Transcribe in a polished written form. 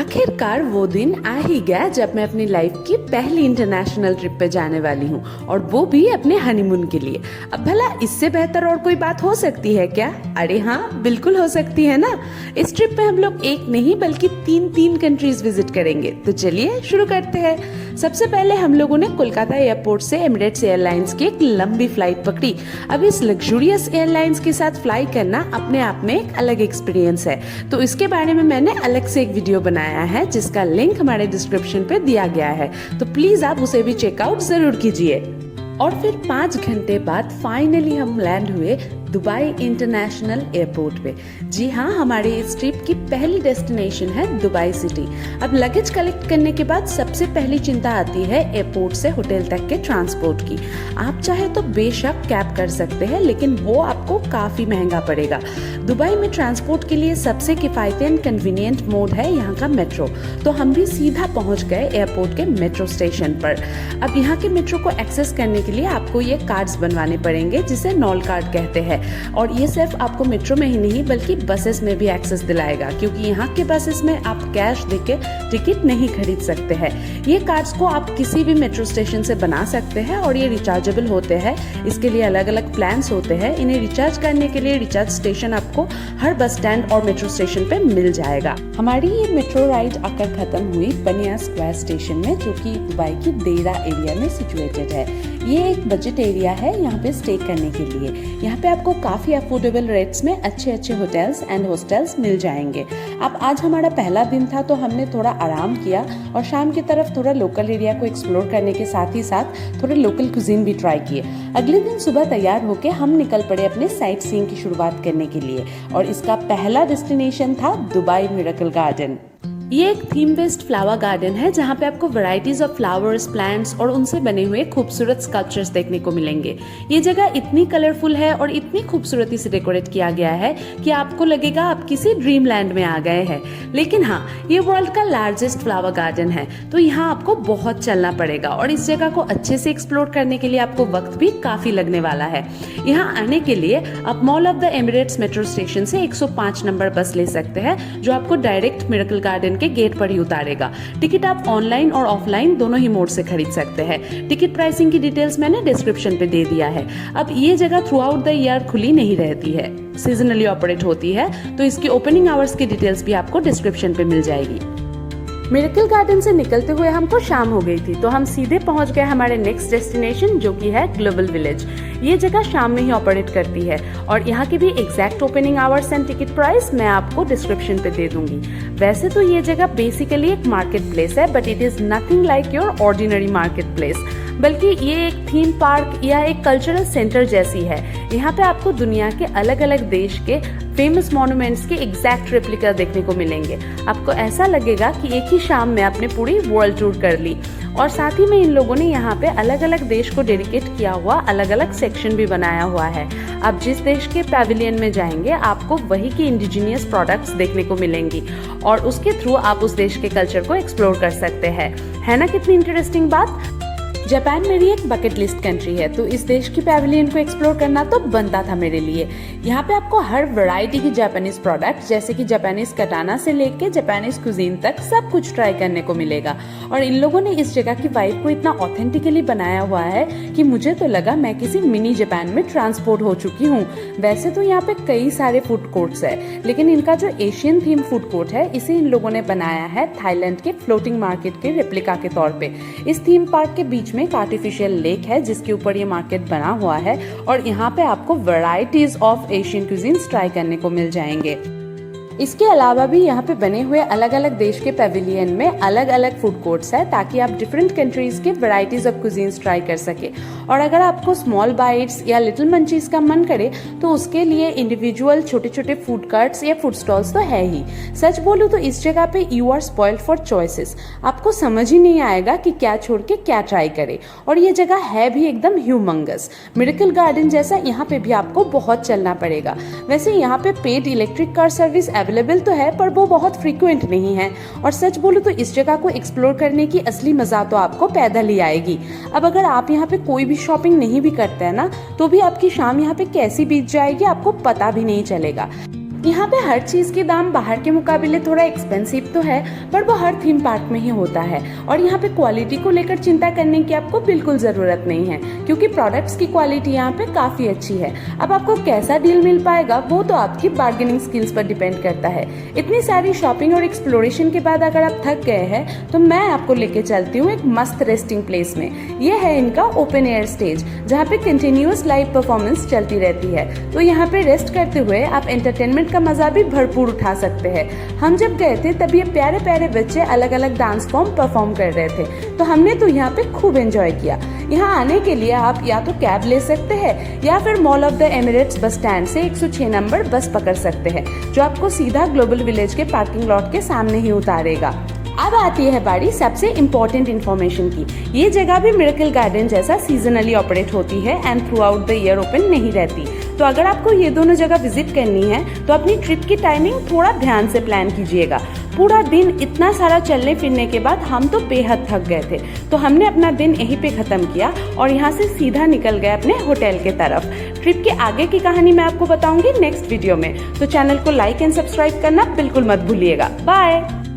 आखिरकार वो दिन आ ही गया जब मैं अपनी लाइफ की पहली इंटरनेशनल ट्रिप पे जाने वाली हूँ, और वो भी अपने हनीमून के लिए। अब भला इससे बेहतर और कोई बात हो सकती है क्या? अरे हाँ, बिल्कुल हो सकती है ना। इस ट्रिप पे हम लोग एक नहीं बल्कि तीन कंट्रीज विजिट करेंगे। तो चलिए शुरू करते हैं। सबसे पहले हम लोगों ने कोलकाता एयरपोर्ट से एमिरेट्स एयरलाइंस की एक लंबी फ्लाइट पकड़ी। अब इस लग्जूरियस एयरलाइंस के साथ फ्लाई करना अपने आप में एक अलग एक्सपीरियंस है। तो इसके बारे में मैंने अलग से एक वीडियो बनाया है जिसका लिंक हमारे डिस्क्रिप्शन पे दिया गया है, तो प्लीज आप उसे भी चेकआउट जरूर कीजिए। और फिर 5 घंटे बाद फाइनली हम लैंड हुए दुबई इंटरनेशनल एयरपोर्ट पे। जी हाँ, हमारी इस ट्रिप की पहली डेस्टिनेशन है दुबई सिटी। अब लगेज कलेक्ट करने के बाद सबसे पहली चिंता आती है एयरपोर्ट से होटल तक के ट्रांसपोर्ट की। आप चाहे तो बेशक कैब कर सकते हैं, लेकिन वो आपको काफी महंगा पड़ेगा। दुबई में ट्रांसपोर्ट के लिए सबसे किफायती एंड कन्वीनियंट मोड है यहाँ का मेट्रो। तो हम भी सीधा पहुँच गए एयरपोर्ट के मेट्रो स्टेशन पर। अब यहाँ के मेट्रो को एक्सेस करने के लिए आपको ये कार्ड्स बनवाने पड़ेंगे जिसे नॉल कार्ड कहते हैं। और ये सिर्फ आपको मेट्रो में ही नहीं बल्कि बसेस में भी एक्सेस दिलाएगा, क्योंकि यहाँ के बसेस में आप कैश देके टिकट नहीं खरीद सकते हैं। ये कार्ड्स को आप किसी भी मेट्रो स्टेशन से बना सकते हैं और ये रिचार्जेबल होते हैं। इसके लिए अलग अलग प्लान्स होते हैं। इन्हें रिचार्ज करने के लिए रिचार्ज स्टेशन आपको हर बस स्टैंड और मेट्रो स्टेशन पे मिल जाएगा। हमारी ये मेट्रो राइड आकर खत्म हुई बनिया स्क्वायर स्टेशन में, जो कि दुबई की देरा एरिया में सिचुएटेड है। ये एक बजट एरिया है यहाँ पे स्टे करने के लिए। यहाँ पे आपको काफी अफोर्डेबल रेट्स में अच्छे होटल्स एंड हॉस्टल्स मिल जाएंगे। अब आज हमारा पहला दिन था तो हमने थोड़ा आराम किया और शाम की तरफ थोड़ा लोकल एरिया को एक्सप्लोर करने के साथ ही साथ थोड़े लोकल कुजीन भी ट्राई किए। अगले दिन सुबह तैयार होके हम निकल पड़े अपने साइट सीइंग की शुरुआत करने के लिए, और इसका पहला डेस्टिनेशन था दुबई मिरेकल गार्डन। ये एक थीम बेस्ड फ्लावर गार्डन है जहाँ पे आपको वैरायटीज ऑफ फ्लावर्स, प्लांट्स और उनसे बने हुए खूबसूरत स्कल्पचर्स देखने को मिलेंगे। ये जगह इतनी कलरफुल है और इतनी खूबसूरती से डेकोरेट किया गया है कि आपको लगेगा आप किसी ड्रीम लैंड में आ गए हैं। लेकिन हाँ, ये वर्ल्ड का लार्जेस्ट फ्लावर गार्डन है, तो यहाँ आपको बहुत चलना पड़ेगा और इस जगह को अच्छे से एक्सप्लोर करने के लिए आपको वक्त भी काफी लगने वाला है। यहाँ आने के लिए आप mall of the Emirates metro station से 105 नंबर बस ले सकते हैं, जो आपको डायरेक्ट मिरेकल गार्डन के गेट पर ही उतारेगा। टिकट आप ऑनलाइन और ऑफलाइन दोनों ही मोड से खरीद सकते हैं। टिकट प्राइसिंग की डिटेल्स मैंने डिस्क्रिप्शन पे दे दिया है। अब ये जगह थ्रू आउट द ईयर खुली नहीं रहती है, सीजनली ऑपरेट होती है, तो इसकी ओपनिंग आवर्स की डिटेल्स भी आपको डिस्क्रिप्शन पे मिल जाएगी। मिरेकल गार्डन से निकलते हुए हमको शाम हो गई थी, तो हम सीधे पहुंच गए हमारे नेक्स्ट डेस्टिनेशन, जो कि है ग्लोबल विलेज। ये जगह शाम में ही ऑपरेट करती है और यहाँ की भी exact opening hours and ticket price मैं आपको डिस्क्रिप्शन पे दे दूंगी। वैसे तो ये जगह बेसिकली एक मार्केट प्लेस है, but it is nothing like your ordinary market place, बल्कि ये एक थीम पार्क या एक कल्चरल सेंटर जैसी है। यहाँ पे आपको दुनिया के अलग अलग देश के फेमस मॉन्यूमेंट्स के एग्जैक्ट रेप्लिका देखने को मिलेंगे। आपको ऐसा लगेगा कि एक ही शाम में आपने पूरी वर्ल्ड टूर कर ली। और साथ ही में इन लोगों ने यहाँ पे अलग अलग देश को डेडिकेट किया हुआ अलग अलग सेक्शन भी बनाया हुआ है। आप जिस देश के पैविलियन में जाएंगे आपको वही की इंडिजिनियस प्रोडक्ट्स देखने को मिलेंगी और उसके थ्रू आप उस देश के कल्चर को एक्सप्लोर कर सकते हैं। है ना कितनी इंटरेस्टिंग बात। जापान मेरी एक बकेट लिस्ट कंट्री है, तो इस देश की पैविलियन को एक्सप्लोर करना तो बनता था मेरे लिए। यहाँ पे आपको हर वैरायटी की जापानीज प्रोडक्ट, जैसे कि जापानीज कटाना से लेके जापानीज कुजीन तक सब कुछ ट्राई करने को मिलेगा। और इन लोगों ने इस जगह की वाइब को इतना ऑथेंटिकली बनाया हुआ है कि मुझे तो लगा मैं किसी मिनी जापान में ट्रांसपोर्ट हो चुकी हूँ। वैसे तो यहाँ पे कई सारे फूड कोर्ट्स है, लेकिन इनका जो एशियन थीम फूड कोर्ट है, इसे इन लोगों ने बनाया है थाईलैंड के फ्लोटिंग मार्केट के रेप्लिका के तौर पे। इस थीम पार्क के बीच में एक आर्टिफिशियल लेक है जिसके ऊपर ये मार्केट बना हुआ है और यहाँ पे आपको varieties of Asian cuisines try करने को मिल जाएंगे। इसके अलावा भी यहाँ पे बने हुए अलग अलग देश के पैविलियन में अलग अलग फूड कोर्ट्स है, ताकि आप डिफरेंट कंट्रीज के वैरायटीज ऑफ कुजीन्स ट्राई कर सके। और अगर आपको स्मॉल बाइट्स या लिटिल मंचीज का मन करे तो उसके लिए इंडिविजुअल छोटे छोटे फूड कार्ट्स या फूड स्टॉल्स तो है ही। सच बोलूं तो इस जगह पे you are spoiled for choices. आपको समझ ही नहीं आएगा कि क्या छोड़ के क्या ट्राई करे। और ये जगह है भी एकदम ह्यूमंगस। मिरेकल गार्डन जैसा यहाँ पे भी आपको बहुत चलना पड़ेगा। वैसे यहाँ पे paid electric car service available तो है, पर वो बहुत फ्रीक्वेंट नहीं है। और सच बोलूं तो इस जगह को एक्सप्लोर करने की असली मजा तो आपको पैदल ही आएगी। अब अगर आप यहाँ पे कोई भी शॉपिंग नहीं भी करते हैं ना, तो भी आपकी शाम यहाँ पे कैसी बीत जाएगी आपको पता भी नहीं चलेगा। यहाँ पे हर चीज के दाम बाहर के मुकाबले थोड़ा एक्सपेंसिव तो है, पर वो हर थीम पार्क में ही होता है। और यहाँ पे क्वालिटी को लेकर चिंता करने की आपको बिल्कुल जरूरत नहीं है, क्योंकि प्रोडक्ट्स की क्वालिटी यहाँ पे काफी अच्छी है। अब आपको कैसा डील मिल पाएगा वो तो आपकी बार्गेनिंग स्किल्स पर डिपेंड करता है। इतनी सारी शॉपिंग और एक्सप्लोरेशन के बाद अगर आप थक गए हैं तो मैं आपको लेके चलती हूँ एक मस्त रेस्टिंग प्लेस में। ये है इनका ओपन एयर स्टेज, जहाँ पे कंटिन्यूअस लाइव परफॉर्मेंस चलती रहती है। तो यहाँ पे रेस्ट करते हुए आप एंटरटेनमेंट का मजा भी भरपूर उठा सकते हैं। हम जब गए थे तब ये प्यारे प्यारे बच्चे अलग अलग डांस फॉर्म परफॉर्म कर रहे थे, तो हमने तो यहाँ पे खूब एंजॉय किया। यहाँ आने के लिए आप या तो कैब ले सकते हैं या फिर mall of the Emirates bus stand से 106 नंबर बस पकड़ सकते हैं, जो आपको सीधा ग्लोबल विलेज के पार्किंग लॉट के सामने ही उतारेगा। अब आती है बारी सबसे इम्पोर्टेंट इन्फॉर्मेशन की। ये जगह भी मिरेकल गार्डन जैसा सीजनली ऑपरेट होती है and through out the year open नहीं रहती। तो अगर आपको ये दोनों जगह विजिट करनी है तो अपनी ट्रिप की टाइमिंग थोड़ा ध्यान से प्लान कीजिएगा। पूरा दिन इतना सारा चलने फिरने के बाद हम तो बेहद थक गए थे, तो हमने अपना दिन यहीं पे खत्म किया और यहाँ से सीधा निकल गए अपने होटल के तरफ। ट्रिप के आगे की कहानी मैं आपको बताऊंगी नेक्स्ट वीडियो में, तो चैनल को लाइक एंड सब्सक्राइब करना बिल्कुल मत भूलिएगा। बाय।